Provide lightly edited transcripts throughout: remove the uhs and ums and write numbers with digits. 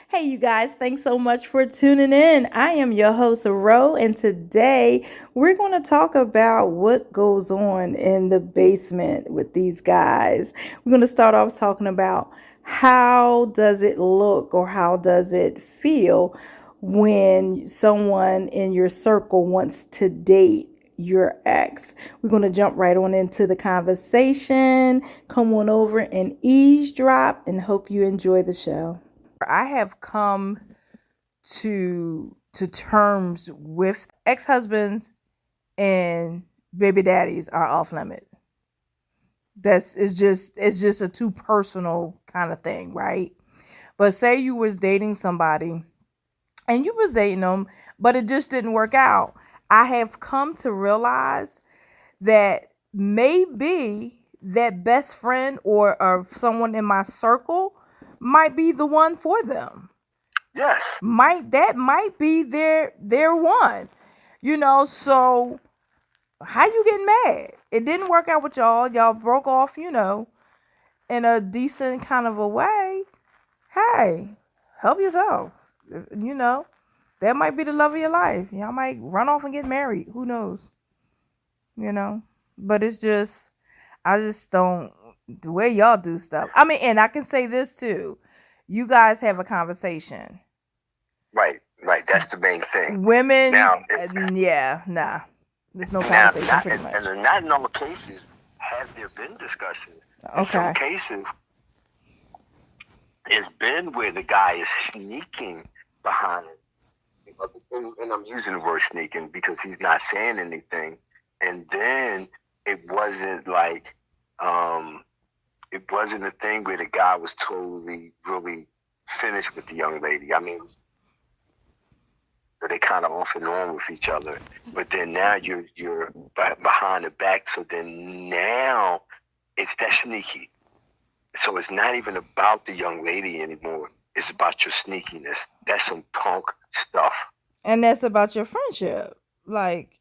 Hey, you guys, thanks so much for tuning in. I am your host, Ro, and today we're going to talk about what goes on in the basement with these guys. We're going to start off talking about how does it look or how does it feel when someone in your circle wants to date your ex. We're going to jump right on into the conversation. Come on over and eavesdrop and hope you enjoy the show. I have come to terms with ex-husbands and baby daddies are off limit. It's just a too personal kind of thing, right? But say you was dating somebody and you was dating them, but it just didn't work out. I have come to realize that maybe that best friend or someone in my circle might be the one for them. Yes. Might be their one. So how you getting mad? It didn't work out with y'all. Y'all broke off, in a decent kind of a way. Hey, help yourself. You know, that might be the love of your life. Y'all might run off and get married. Who knows? You know? But it's just I just don't the way y'all do stuff. I mean, and I can say this too. You guys have a conversation. Right. That's the main thing. Women, Now, yeah, nah. There's no now, conversation, not pretty much. and not in all cases have there been discussions. In some Okay. cases, it's been where the guy is sneaking behind it. And I'm using the word sneaking because he's not saying anything. And then it wasn't like, it wasn't a thing where the guy was totally, really finished with the young lady. I mean, they kind of off and on with each other. But then now you're behind the back. So then now it's that sneaky. So it's not even about the young lady anymore. It's about your sneakiness. That's some punk stuff. And that's about your friendship. Like,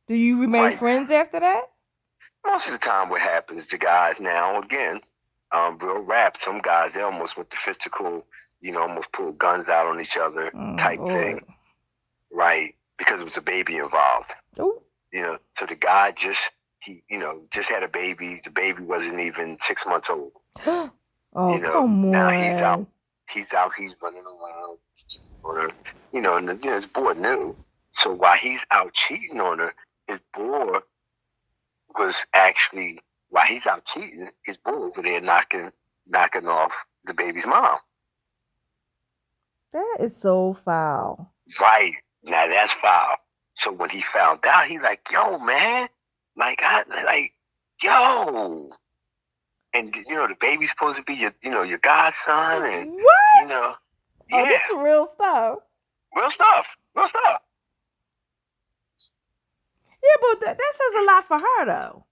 do you remain Right. friends after that? Most of the time what happens to guys now, again, real rap, some guys, they almost went to physical, almost pull guns out on each other type thing. Right. Because there was a baby involved. Oh. So the guy just had a baby. The baby wasn't even 6 months old. Oh, come on. Now he's out, he's running around, and his boy knew. So while he's out cheating on her, his boy was actually, while he's out cheating, his boy over there knocking off the baby's mom. That is so foul. Right. Now that's foul. So when he found out, he's like, yo, man, yo. And the baby's supposed to be your godson, and what? yeah. Oh, this is real stuff. Real stuff. Yeah, but that says a lot for her though.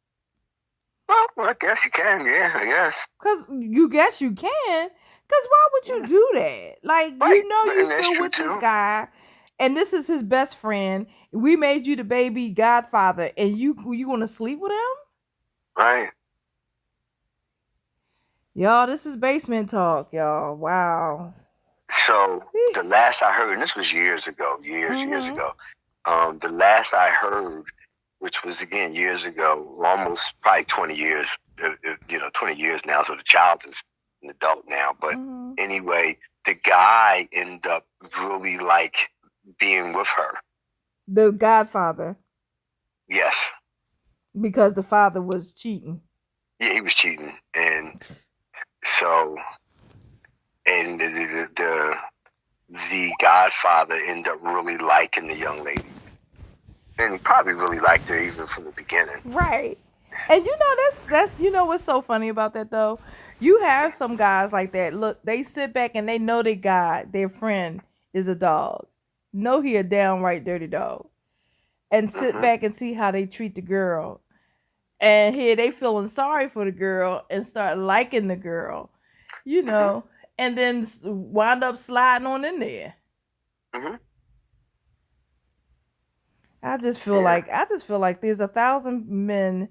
Well, I guess you can. Yeah, I guess. Cause you guess you can. Cause why would you do that? Like, Right. you're still with this guy, and this is his best friend. We made you the baby godfather, and you gonna sleep with him? Right. Y'all, this is basement talk, y'all. Wow. So the last I heard, and this was years ago, years ago. The last I heard, which was again years ago, almost probably 20 years. 20 years now. So the child is an adult now. But anyway, the guy ended up really like being with her. The godfather. Yes. Because the father was cheating. Yeah, he was cheating, and so, and the godfather ended up really liking the young lady, and he probably really liked her even from the beginning. Right. And that's what's so funny about that though? You have some guys like that. Look, they sit back and they know their friend is a dog. Know he a downright dirty dog. And sit back and see how they treat the girl. And here they feeling sorry for the girl and start liking the girl. And then wind up sliding on in there. I just feel like there's 1,000 men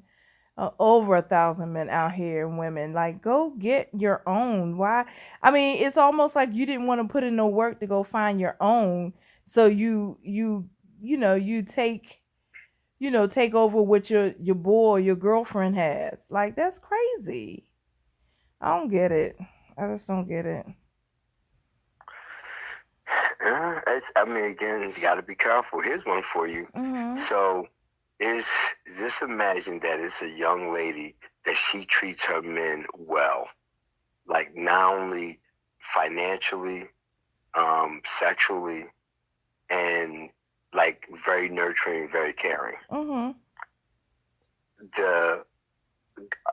Over 1,000 men out here and women. Like, go get your own. Why? I mean, it's almost like you didn't want to put in no work to go find your own. So you take over what your boy or your girlfriend has. Like, that's crazy. I don't get it. I just don't get it. I mean, again, you got to be careful. Here's one for you. Mm-hmm. So, just imagine that it's a young lady that she treats her men well, like not only financially, sexually, and like very nurturing, very caring. Mm-hmm. The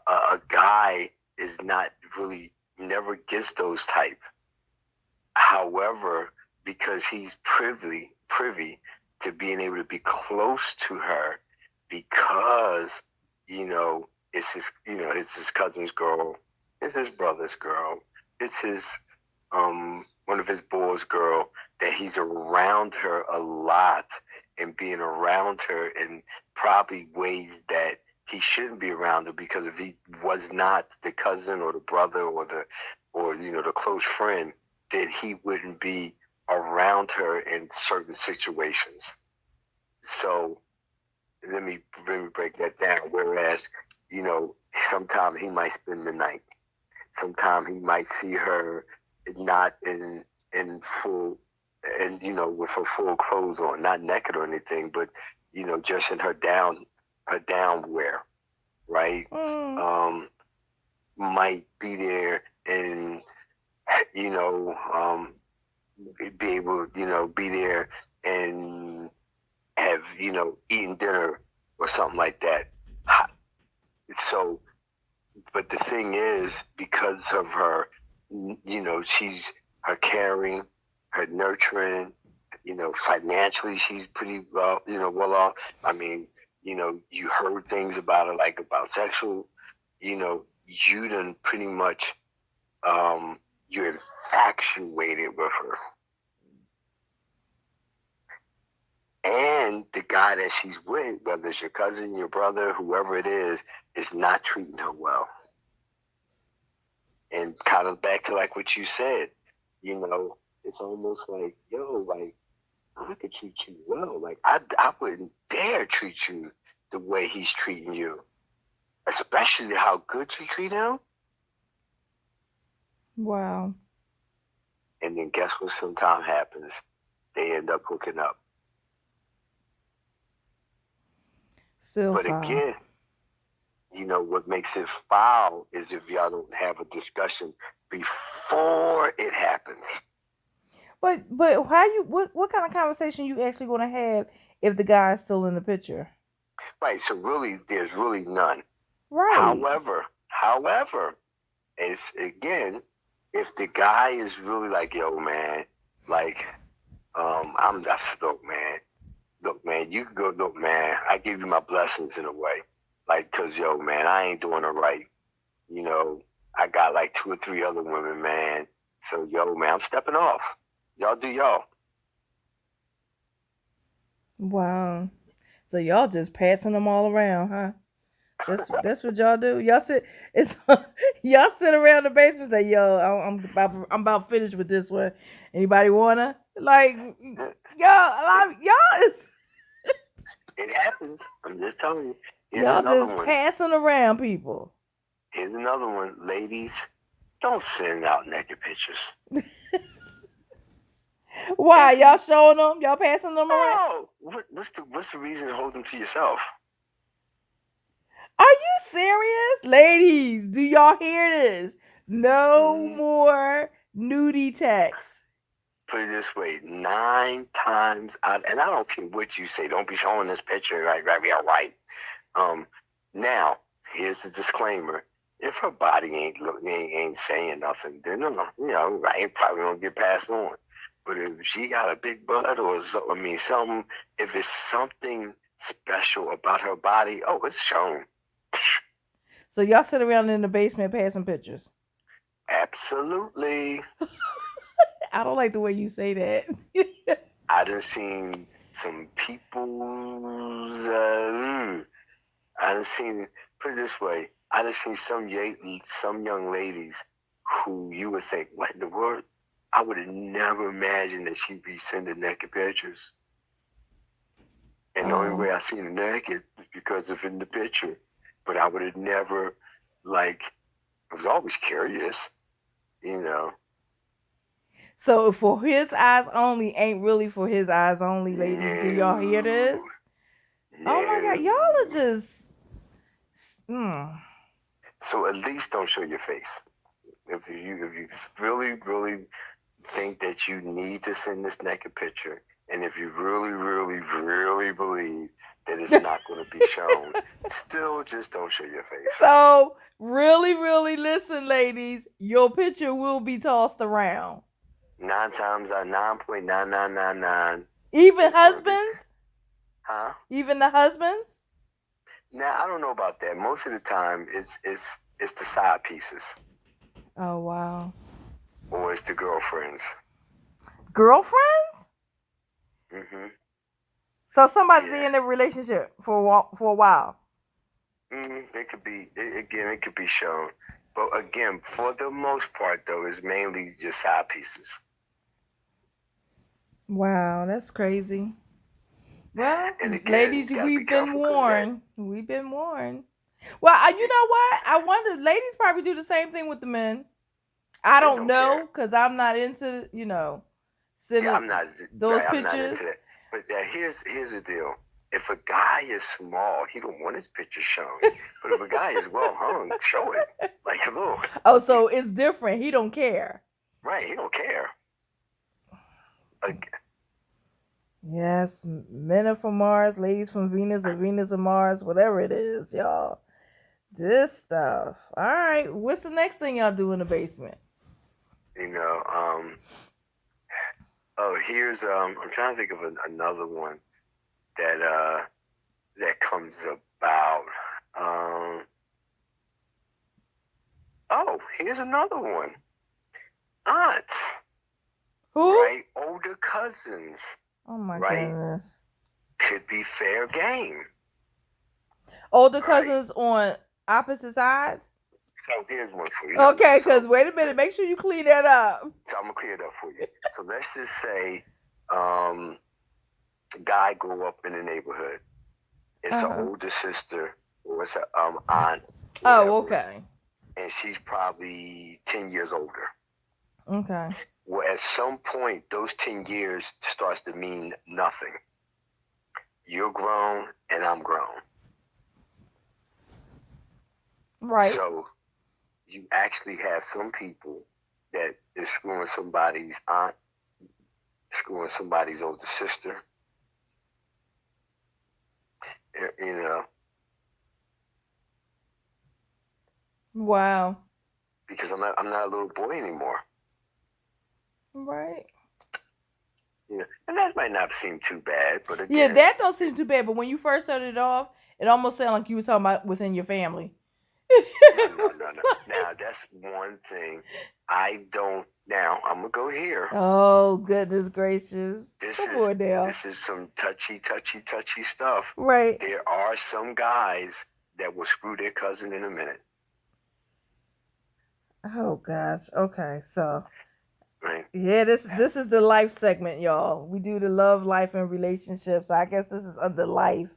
A guy is not really never gets those type. However, because he's privy to being able to be close to her, because it's his cousin's girl, it's his brother's girl, it's his one of his boys' girl, that he's around her a lot and being around her in probably ways that he shouldn't be around her, because if he was not the cousin or the brother or the close friend, then he wouldn't be around her in certain situations. So let me break that down. Whereas, sometimes he might spend the night. Sometimes he might see her not in full, and with her full clothes on, not naked or anything, but just in her down wear, right? Mm. Might be there and you know be able be there and have eaten dinner or something like that. So, but the thing is, because of her, she's her caring, her nurturing, financially she's pretty well off. I mean, you heard things about her, like about sexual, you done pretty much, you're infatuated with her. And the guy that she's with, whether it's your cousin, your brother, whoever it is not treating her well. And kind of back to like what you said, it's almost like, yo, like, I could treat you well. Like, I wouldn't dare treat you the way he's treating you, especially how good you treat him. Wow. And then guess what sometimes happens? They end up hooking up. Still But foul. again, what makes it foul is if y'all don't have a discussion before it happens. But how you what kind of conversation you actually going to have if the guy's still in the picture? Right. So really, there's really none. Right. However, it's again, if the guy is really like, yo, man, like, I'm that look, man. Look, man, you can go. Look, man, I give you my blessings in a way, like, cause yo, man, I ain't doing it right. You know, I got like 2 or 3 other women, man. So yo, man, I'm stepping off. Y'all do y'all. Wow. So y'all just passing them all around, huh? That's what y'all do. Y'all sit it's y'all sit around the basement and say, "Yo, I'm about finished with this one. Anybody wanna like y'all is It happens. I'm just telling you. Here's y'all another just one. passing around people." Here's another one. Ladies, don't send out naked pictures. Why If y'all showing them? Y'all passing them around? what's the reason to hold them to yourself? Are you serious, ladies? Do y'all hear this? No Mm, more nudie texts. Put it this way: 9 times out, and I don't care what you say. Don't be showing this picture. Right, be all right. Um, Now, here's the disclaimer: if her body ain't saying nothing, then I ain't probably gonna get passed on. But if she got a big butt or something, if it's something special about her body, oh, it's shown. So y'all sit around in the basement passing pictures. Absolutely. I don't like the way you say that. I done seen some people's. I done seen, put it this way, I done seen some young ladies who you would think, what in the world? I would have never imagined that she'd be sending naked pictures. And the only way I seen her naked is because of in the picture. But I would have never, like, I was always curious, you know. So for his eyes only ain't really for his eyes only, ladies. Do y'all hear this? No. Oh my God, y'all are just. So at least don't show your face. If you really think that you need to send this naked picture, and if you really believe that it's not going to be shown, still just don't show your face. So really listen, ladies. Your picture will be tossed around. 9 times out of 9.9999. Even husbands? Huh? Even the husbands? Now I don't know about that. Most of the time, it's the side pieces. Oh wow. Or it's the girlfriends. Girlfriends? Mm-hmm. So somebody's in a relationship for a while. Mm-hmm. It could be shown. But again, for the most part, though, it's mainly just side pieces. Wow, that's crazy. Well, and again, ladies, we've been warned. We've been warned. Well, you know what? I wonder, ladies probably do the same thing with the men. I don't know because I'm not into, sending I'm not those pictures. I'm not into that. But here's the deal. If a guy is small, he don't want his picture shown. But if a guy is well hung, show it. Like, look. Oh, so it's different. He don't care. Right, he don't care. Yes, men are from Mars, ladies from Venus, or Venus and Mars, whatever it is, y'all. This stuff. All right, what's the next thing y'all do in the basement? Here's I'm trying to think of another one that comes about. Here's another one. Aunts. Who? Right, older cousins. Oh my goodness. Could be fair game. Older cousins on opposite sides? So here's one for you. Okay, because wait a minute, make sure you clean that up. So I'm gonna clear it up for you. So let's just say, guy grew up in the neighborhood. It's an older sister or it's an aunt. Whatever, okay. And she's probably 10 years older. Okay. Well, at some point, those 10 years starts to mean nothing. You're grown and I'm grown. Right. So you actually have some people that is screwing somebody's aunt, screwing somebody's older sister. You know. Wow. Because I'm not a little boy anymore. Right. Yeah, and that might not seem too bad, but again, yeah, that don't seem too bad. But when you first started off, it almost sounded like you were talking about within your family. No. Now that's one thing I don't. Now I'm gonna go here. Oh goodness gracious! This is some touchy stuff. Right. There are some guys that will screw their cousin in a minute. Oh gosh. Okay, so. Right. Yeah, this is the life segment, y'all. We do the love, life, and relationships. I guess this is under life.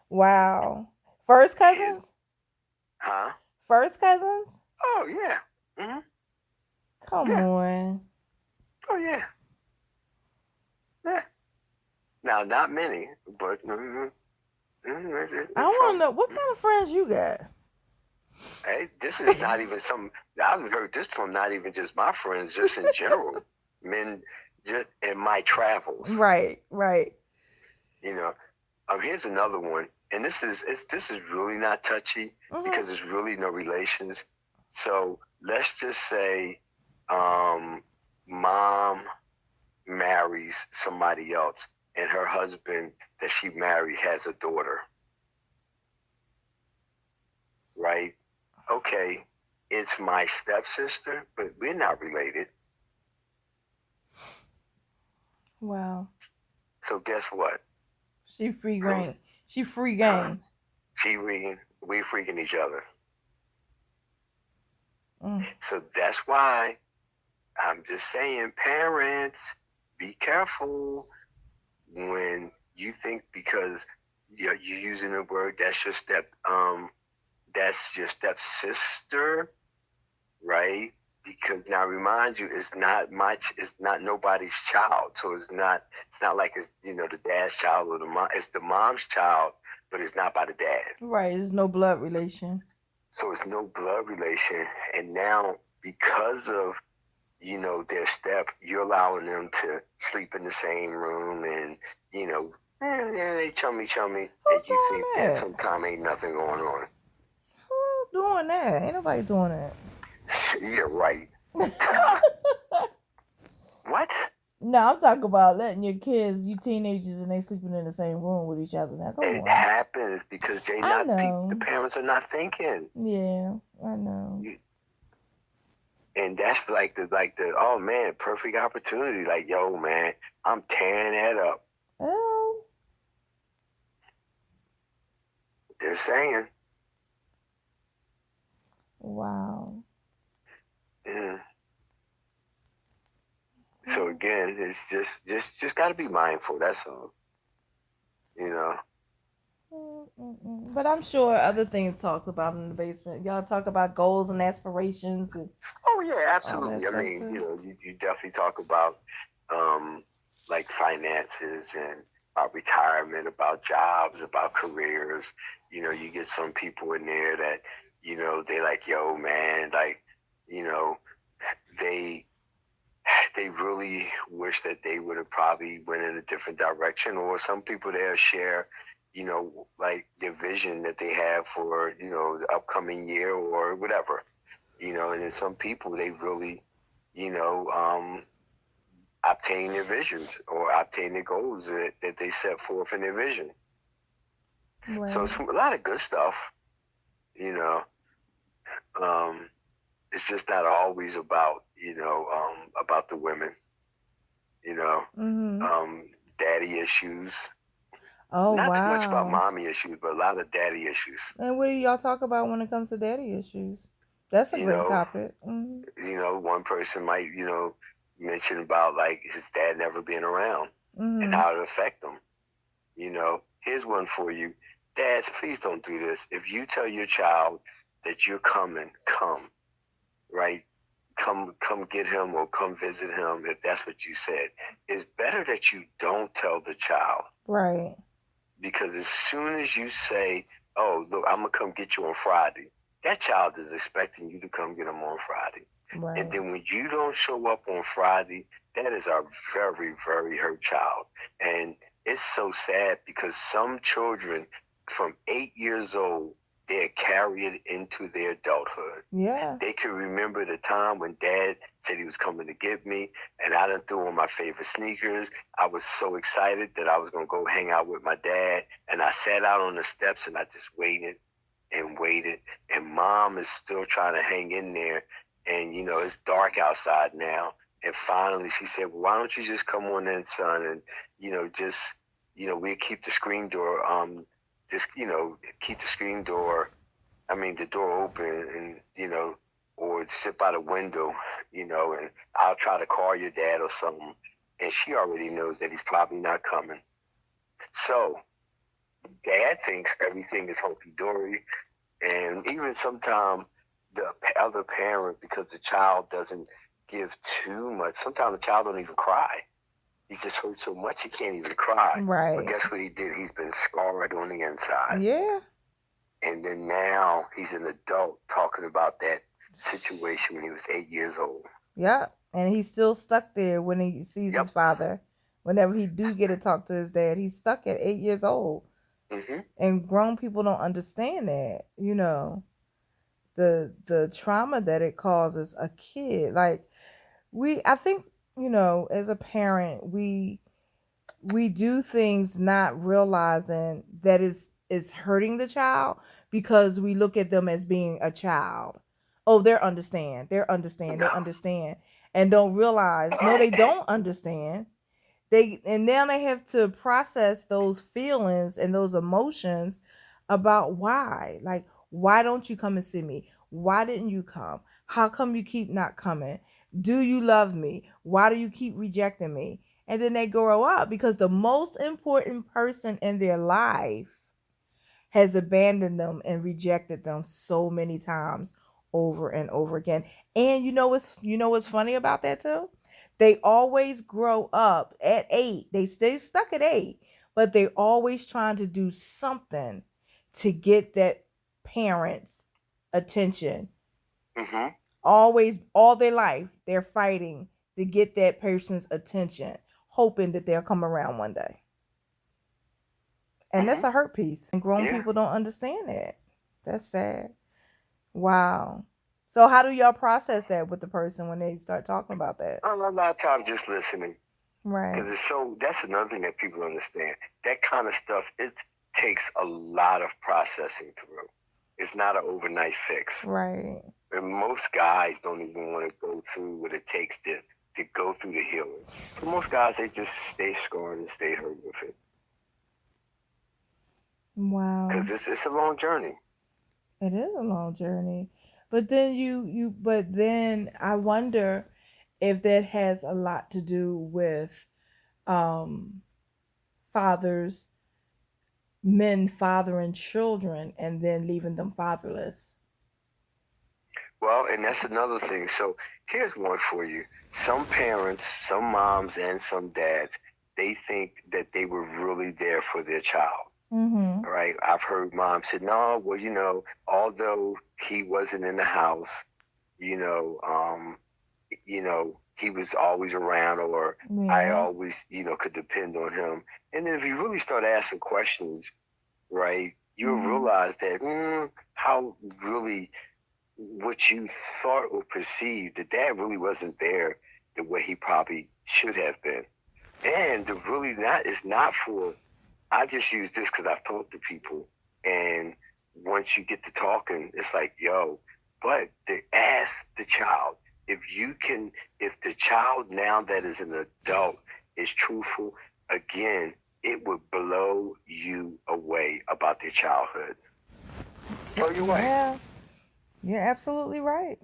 Wow. First cousins? Huh? First cousins? Oh yeah. Mm-hmm. Come on. Oh yeah. Yeah. Now, not many, but I want to know what kind of friends you got. Hey, this is not even some. I've heard this from not even just my friends, just in general, men, just in my travels. Right. You know, here's another one, and this is really not touchy because there's really no relations. So let's just say, mom marries somebody else, and her husband that she married has a daughter. Right? Okay, it's my stepsister, but we're not related. Wow. So guess what? She free game. She free game. She reading. we're freaking each other. Mm. So that's why I'm just saying, parents, be careful when you think because you're using a word that's your stepsister, right? Because now remind you, it's not nobody's child. So it's not like it's the dad's child or the mom. It's the mom's child, but it's not by the dad. Right, there's no blood relation. So it's no blood relation, and now because of their step, you're allowing them to sleep in the same room, and they chummy, Who's and you doing think that that? sometimes ain't nothing going on. Who's doing that? Ain't nobody doing that. You're right. What? No, I'm talking about letting your kids, you teenagers, and they sleeping in the same room with each other. Now, come It on. happens because I the know. parents are not thinking. Yeah, I know. And that's like the oh man, perfect opportunity. Like, yo, man, I'm tearing that up. Oh, They're saying. wow. Yeah. So again, it's just got to be mindful. That's all. You know. But I'm sure other things talked about in the basement. Y'all talk about goals and aspirations and Oh yeah, all that absolutely. I stuff mean, too. you definitely talk about um, like finances and about retirement, about jobs, about careers. You get some people in there that they like, yo, man, like, you know, they they really wish that they would have probably went in a different direction, or some people there share like their vision that they have for the upcoming year or whatever. And then some people they really you know obtain their visions or obtain their goals that they set forth in their vision. So Right. it's a lot of good stuff. you know um it's just not always about about the women. you know Mm-hmm. um Daddy issues. Oh, Not too much about wow. mommy issues, but a lot of daddy issues. And what do y'all talk about when it comes to daddy issues? That's a You great know, topic. Mm-hmm. one person might, mention about like his dad never being around and Mm-hmm. how it affect him. Here's one for you. Dads, please don't do this. If you tell your child that you're coming, come, right? Come get him or come visit him if that's what you said. It's better that you don't tell the child. Right. Because as soon as you say, "Oh, look, I'm gonna come get you on Friday," that child is expecting you to come get him on Friday. And Right. then when you don't show up on Friday, that is a very, very hurt child. And it's so sad because some children from 8 years old, they're carried into their adulthood. Yeah. They can remember the time when dad said he was coming to get me, and I done threw on my favorite sneakers. I was so excited that I was going to go hang out with my dad, and I sat out on the steps and I just waited and waited, and mom is still trying to hang in there. And it's dark outside now. And finally she said, well, why don't you just come on in, son, and just we'll keep the screen door just keep the screen door, I mean, the door open, and or sit by the window, and I'll try to call your dad or something. And she already knows that he's probably not coming. So dad thinks everything is hunky dory, and even sometimes the other parent, because the child doesn't give too much. Sometimes the child don't even cry. He just hurt so much he can't even cry. But Right. guess what he did? He's been scarred on the inside. Yeah. And then now he's an adult talking about that situation when he was 8 years old. Yeah. And he's still stuck there when he sees his Yep. father. Whenever he do get to talk to his dad, he's stuck at 8 years old. Mm-hmm. And grown people don't understand that. The trauma that it causes a kid. Like I think, as a parent, we do things not realizing that is hurting the child because we look at them as being a child. Oh, they No. understand, and don't realize no, they don't understand. And now they have to process those feelings and those emotions about why. Like, Why don't you come and see me? Why didn't you come? How come you keep not coming? Do you love me? Why do you keep rejecting me? And then they grow up because the most important person in their life has abandoned them and rejected them so many times over and over again. And you know what's funny about that too? They always grow up at 8. They stay stuck at 8, but they're always trying to do something to get that parent's attention. Mm-hmm. Always, all their life, they're fighting to get that person's attention, hoping that they'll come around one day. And Mm-hmm. that's a hurt piece. And grown Yeah. people don't understand that. That's sad. Wow. So how do y'all process that with the person when they start talking about that? A lot of times just listening. Right. Because that's another thing that people understand. That kind of stuff, it takes a lot of processing through. It's not an overnight fix. Right. And most guys don't even want to go through what it takes to go through the healing. For most guys, they just stay scarred and stay hurt with it. Wow. Because it's a long journey. It is a long journey. But then I wonder if that has a lot to do with um fathers men fathering children and then leaving them fatherless. Well, and that's another thing. So here's one for you. Some parents, some moms and some dads, they think that they were really there for their child. Mm-hmm. Right? I've heard moms say, no, well, although he wasn't in the house, you know, he was always around, or I Yeah. always, could depend on him. And then if you really start asking questions, right, you'll realize that how really what you thought or perceived, that dad really wasn't there the way he probably should have been. And the really not is not for, I just use this because I've talked to people, and once you get to talking, it's like, yo, but to ask the child, if the child now that is an adult is truthful, again, it would blow you away about their childhood. Blow you away. Yeah, you're absolutely right.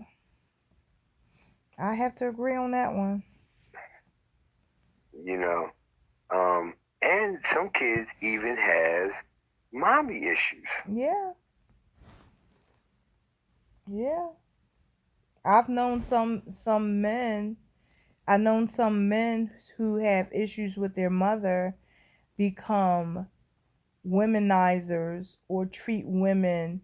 I have to agree on that one. You know, and some kids even has mommy issues. Yeah, yeah. I've known some men. I've known some men who have issues with their mother become womenizers or treat women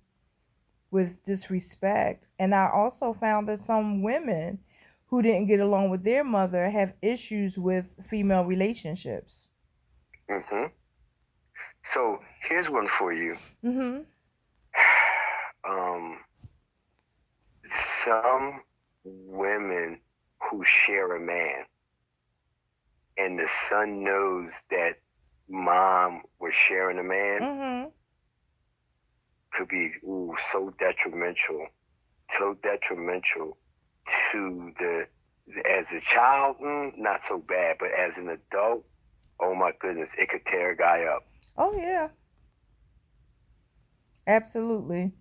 with disrespect. And I also found that some women who didn't get along with their mother have issues with female relationships. Hmm. So here's one for you. Mm-hmm. Um, some women who share a man, and the son knows that mom was sharing a man, Mm-hmm. could be so detrimental to the as a child, not so bad, but as an adult, oh my goodness, it could tear a guy up. Oh yeah. Absolutely.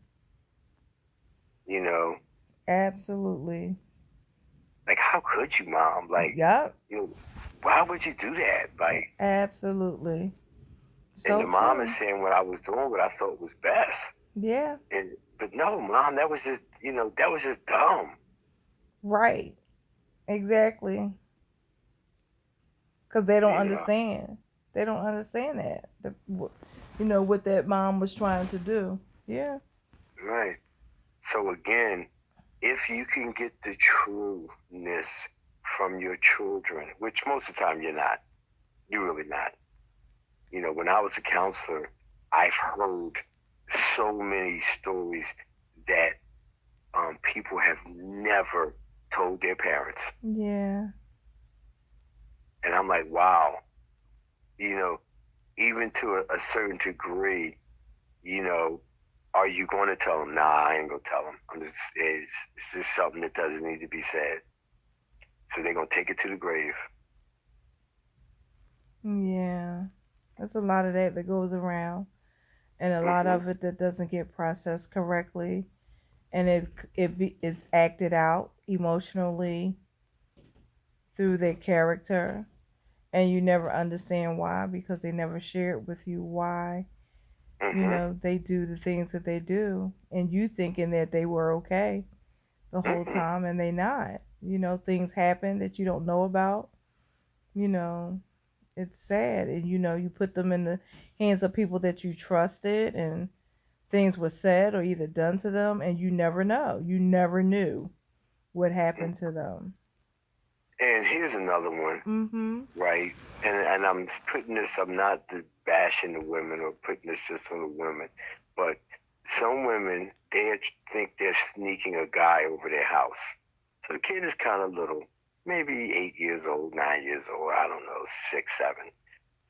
You know, Absolutely. like how could you, mom? Like, Yep. why would you do that? Like, Absolutely. and So the mom true. is saying what I was doing, what I thought was best. Yeah. But no, mom, that was just dumb. Right. Exactly. Because they don't You know, understand. They don't understand that. What that mom was trying to do. Yeah. right? So again, if you can get the trueness from your children, which most of the time you're really not. When I was a counselor, I've heard so many stories that people have never told their parents. Yeah. And I'm like, wow, you know, even to a certain degree, you know, are you going to tell them? Nah, I ain't going to tell them. It's just something that doesn't need to be said. So they're going to take it to the grave. Yeah. There's a lot of that goes around. and a lot Mhm. of it that doesn't get processed correctly, and is acted out emotionally through their character, and you never understand why because they never shared with you why Mhm. they do the things that they do, and you thinking that they were okay the whole Mhm. time, and they not. Things happen that you don't know about. you know it's sad, and you put them in the hands of people that you trusted, and things were said or either done to them, and you never knew what happened to them. And here's another one, Mm-hmm. right? And I'm putting this. I'm not bashing the women or putting this just on the women, but some women think they're sneaking a guy over their house. So the kid is kind of little, maybe 8 years old, 9 years old. I don't know, six, seven,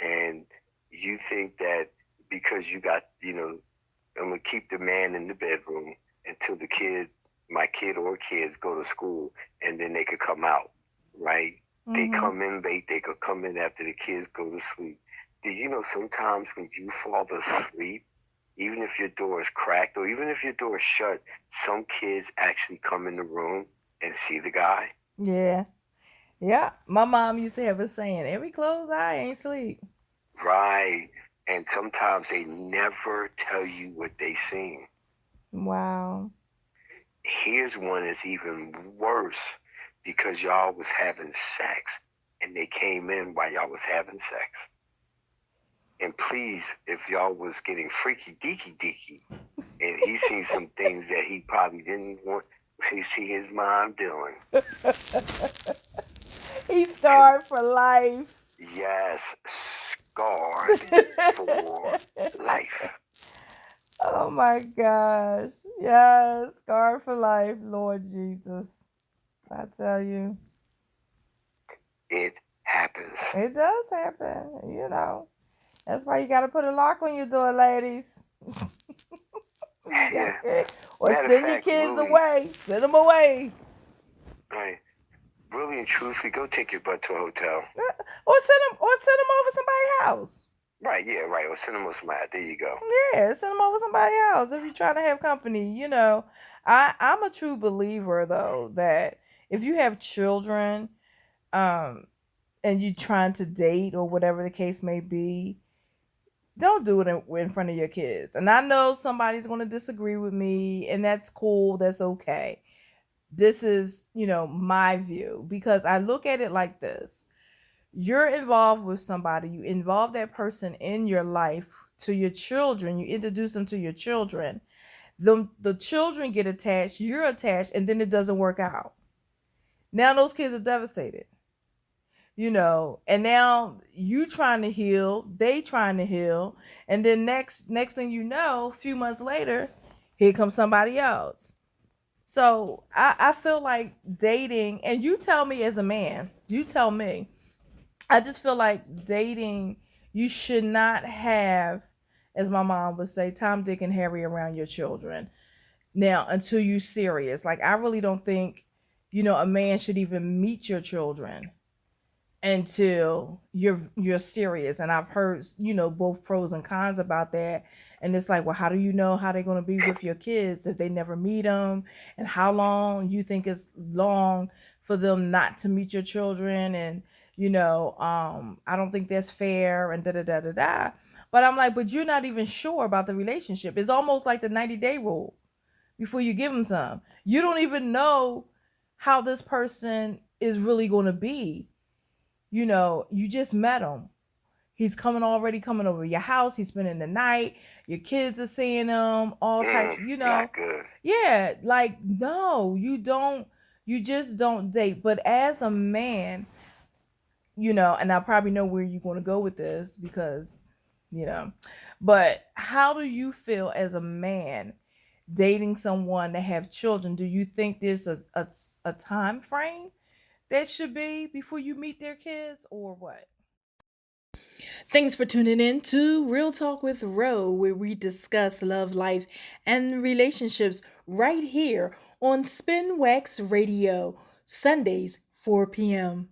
and you think that because you got, I'm gonna keep the man in the bedroom until my kid or kids go to school, and then they could come out, right? They Mm-hmm. come in late. They could come in after the kids go to sleep. Do you know sometimes when you fall asleep, even if your door is cracked or even if your door is shut, some kids actually come in the room and see the guy? Yeah. Yeah. My mom used to have a saying, every closed eye ain't sleep. Right. And sometimes they never tell you what they seen. Wow. Here's one that's even worse because y'all was having sex and they came in while y'all was having sex. And please, if y'all was getting freaky deaky deaky and he seen some things that he probably didn't want to see his mom doing. He Can, scarred for life. yes, scarred for life. Oh my gosh. Yes, scarred for life, Lord Jesus. I tell you, It happens. it does happen. That's why you got to put a lock on your door, ladies. You got Yeah. to, or Matter of send your fact, kids really, away. Send them away. right, really and truthfully, go take your butt to a hotel. Or send them over somebody's house. Right, yeah, right. Or cinema smile. There you go. Yeah, send them over somebody's house if you're trying to have company. I'm a true believer though that if you have children, um, and you trying to date or whatever the case may be, don't do it in front of your kids. And I know somebody's going to disagree with me, and that's cool. That's okay. This is, my view because I look at it like this. You're involved with somebody, you involve that person in your life to your children, you introduce them to your children. The children get attached, you're attached, and then it doesn't work out. Now those kids are devastated. And now you trying to heal, they trying to heal, and then next thing you know, a few months later, here comes somebody else. So I feel like dating, and you tell me as a man, you tell me, I just feel like dating, you should not have, as my mom would say, Tom, Dick, and Harry around your children. Now, until you serious. Like I really don't think, a man should even meet your children until you're serious. And I've heard both pros and cons about that, and it's like, well, how do you know how they're going to be with your kids if they never meet them, and how long you think is long for them not to meet your children, and I don't think that's fair, and da da da da da. But I'm like, but you're not even sure about the relationship. It's almost like the 90-day rule before you give them some. You don't even know how this person is really going to be. You just met him. He's already coming over your house. He's spending the night. Your kids are seeing him. All types. Not good. Yeah, like no, you don't. You just don't date. But as a man, and I probably know where you're going to go with this because, you know, but how do you feel as a man dating someone that have children? Do you think there's a time frame that should be before you meet their kids, or what? Thanks for tuning in to Real Talk with Ro, where we discuss love, life, and relationships right here on Spin Wax Radio, Sundays, 4 p.m.